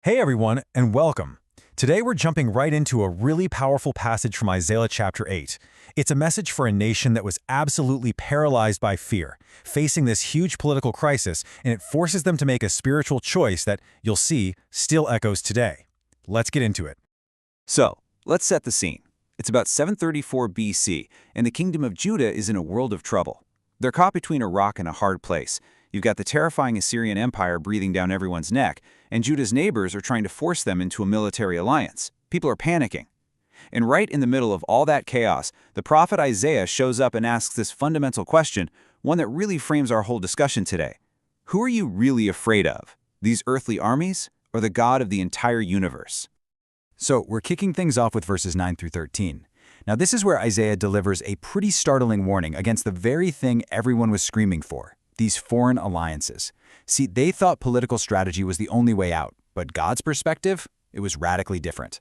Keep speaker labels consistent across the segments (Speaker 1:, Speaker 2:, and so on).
Speaker 1: Hey everyone, and welcome. Today we're jumping right into a really powerful passage from Isaiah chapter 8. It's a message for a nation that was absolutely paralyzed by fear, facing this huge political crisis, and it forces them to make a spiritual choice that, you'll see, still echoes today. Let's get into it.
Speaker 2: So, let's set the scene. It's about 734 BC, and the kingdom of Judah is in a world of trouble. They're caught between a rock and a hard place. You've got the terrifying Assyrian Empire breathing down everyone's neck, and Judah's neighbors are trying to force them into a military alliance. People are panicking. And right in the middle of all that chaos, the prophet Isaiah shows up and asks this fundamental question, one that really frames our whole discussion today. Who are you really afraid of? These earthly armies, or the God of the entire universe?
Speaker 1: So, we're kicking things off with verses 9 through 13. Now, this is where Isaiah delivers a pretty startling warning against the very thing everyone was screaming for: these foreign alliances. See, they thought political strategy was the only way out, but God's perspective, it was radically different.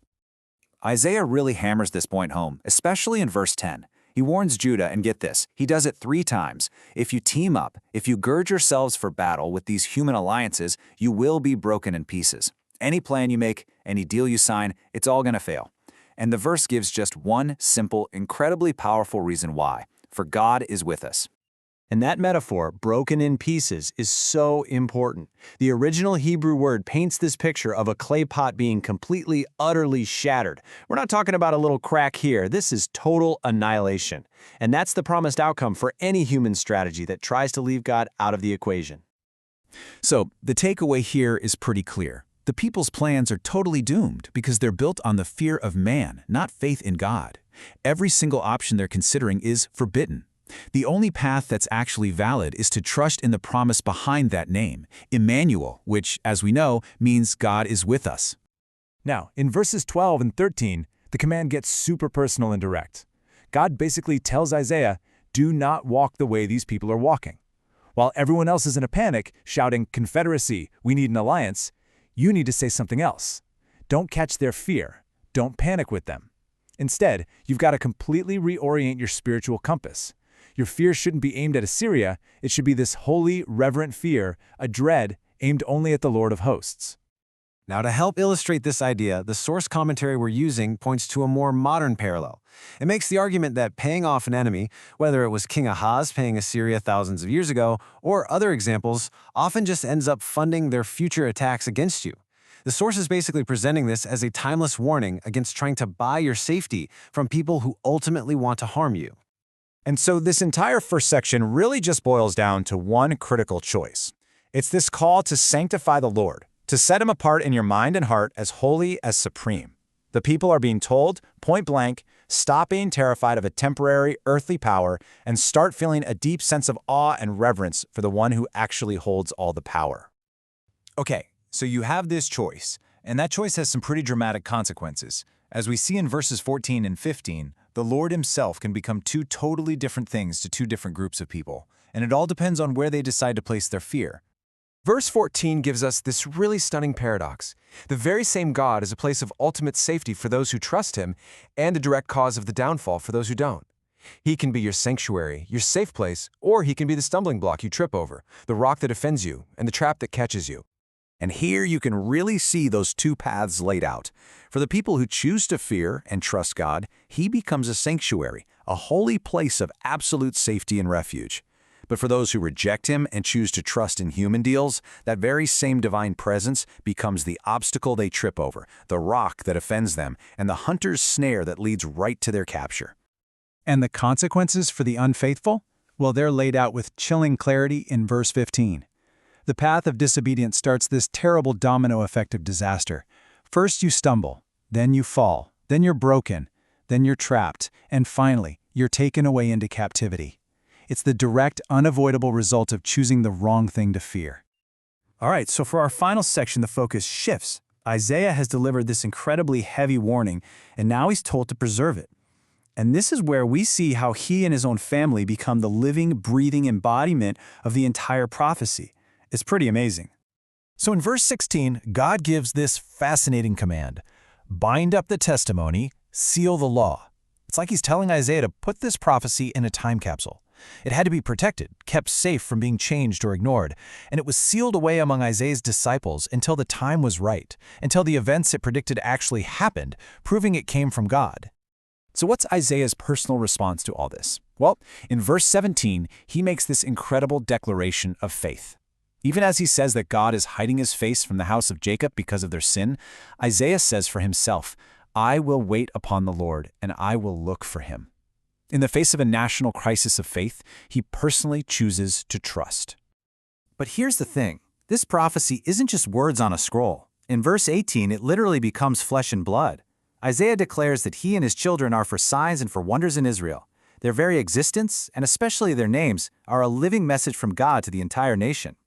Speaker 2: Isaiah really hammers this point home, especially in verse 10. He warns Judah, and get this, he does it 3 times. If you team up, if you gird yourselves for battle with these human alliances, you will be broken in pieces. Any plan you make, any deal you sign, it's all going to fail. And the verse gives just one simple, incredibly powerful reason why. For God is with us.
Speaker 3: And that metaphor, broken in pieces, is so important. The original Hebrew word paints this picture of a clay pot being completely, utterly shattered. We're not talking about a little crack here. This is total annihilation. And that's the promised outcome for any human strategy that tries to leave God out of the equation.
Speaker 1: So, the takeaway here is pretty clear. The people's plans are totally doomed because they're built on the fear of man, not faith in God. Every single option they're considering is forbidden. The only path that's actually valid is to trust in the promise behind that name, Emmanuel, which, as we know, means God is with us.
Speaker 4: Now, in verses 12 and 13, the command gets super personal and direct. God basically tells Isaiah, do not walk the way these people are walking. While everyone else is in a panic, shouting, "Confederacy, we need an alliance," you need to say something else. Don't catch their fear. Don't panic with them. Instead, you've got to completely reorient your spiritual compass. Your fear shouldn't be aimed at Assyria. It should be this holy, reverent fear, a dread aimed only at the Lord of hosts.
Speaker 3: Now, to help illustrate this idea, the source commentary we're using points to a more modern parallel. It makes the argument that paying off an enemy, whether it was King Ahaz paying Assyria thousands of years ago, or other examples, often just ends up funding their future attacks against you. The source is basically presenting this as a timeless warning against trying to buy your safety from people who ultimately want to harm you.
Speaker 5: And so this entire first section really just boils down to one critical choice. It's this call to sanctify the Lord, to set him apart in your mind and heart as holy as supreme. The people are being told, point blank, stop being terrified of a temporary earthly power and start feeling a deep sense of awe and reverence for the one who actually holds all the power.
Speaker 1: Okay, so you have this choice, and that choice has some pretty dramatic consequences. As we see in verses 14 and 15, the Lord himself can become 2 totally different things to 2 different groups of people, and it all depends on where they decide to place their fear.
Speaker 6: Verse 14 gives us this really stunning paradox. The very same God is a place of ultimate safety for those who trust him and a direct cause of the downfall for those who don't. He can be your sanctuary, your safe place, or he can be the stumbling block you trip over, the rock that offends you, and the trap that catches you.
Speaker 2: And here you can really see those 2 paths laid out. For the people who choose to fear and trust God, he becomes a sanctuary, a holy place of absolute safety and refuge. But for those who reject him and choose to trust in human deals, that very same divine presence becomes the obstacle they trip over, the rock that offends them, and the hunter's snare that leads right to their capture.
Speaker 5: And the consequences for the unfaithful? Well, they're laid out with chilling clarity in verse 15. The path of disobedience starts this terrible domino effect of disaster. First you stumble, then you fall, then you're broken, then you're trapped, and finally, you're taken away into captivity. It's the direct, unavoidable result of choosing the wrong thing to fear. All right, so for our final section, the focus shifts. Isaiah has delivered this incredibly heavy warning, and now he's told to preserve it. And this is where we see how he and his own family become the living, breathing embodiment of the entire prophecy. It's pretty amazing.
Speaker 4: So in verse 16, God gives this fascinating command: bind up the testimony, seal the law. It's like he's telling Isaiah to put this prophecy in a time capsule.
Speaker 7: It had to be protected, kept safe from being changed or ignored, and it was sealed away among Isaiah's disciples until the time was right, until the events it predicted actually happened, proving it came from God.
Speaker 4: So what's Isaiah's personal response to all this? Well, in verse 17, he makes this incredible declaration of faith. Even as he says that God is hiding his face from the house of Jacob because of their sin, Isaiah says for himself, "I will wait upon the Lord, and I will look for him." In the face of a national crisis of faith, he personally chooses to trust.
Speaker 1: But here's the thing. This prophecy isn't just words on a scroll. In verse 18, it literally becomes flesh and blood. Isaiah declares that he and his children are for signs and for wonders in Israel. Their very existence, and especially their names, are a living message from God to the entire nation.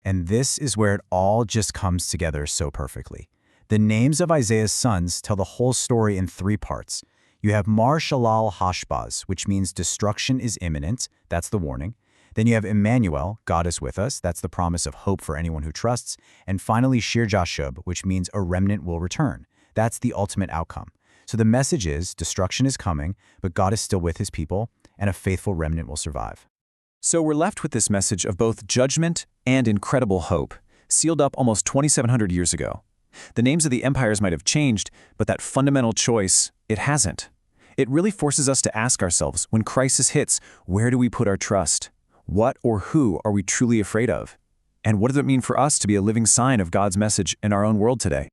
Speaker 1: And this is where it all just comes together so perfectly. The names of Isaiah's sons tell the whole story in 3 parts. You have Mar-Shalal-Hash-Baz, which means destruction is imminent. That's the warning. Then you have Emmanuel, God is with us. That's the promise of hope for anyone who trusts. And finally, Shir-Jashub, which means a remnant will return. That's the ultimate outcome. So the message is, destruction is coming, but God is still with his people, and a faithful remnant will survive.
Speaker 4: So we're left with this message of both judgment and incredible hope, sealed up almost 2,700 years ago. The names of the empires might have changed, but that fundamental choice, it hasn't. It really forces us to ask ourselves, when crisis hits, where do we put our trust? What or who are we truly afraid of? And what does it mean for us to be a living sign of God's message in our own world today?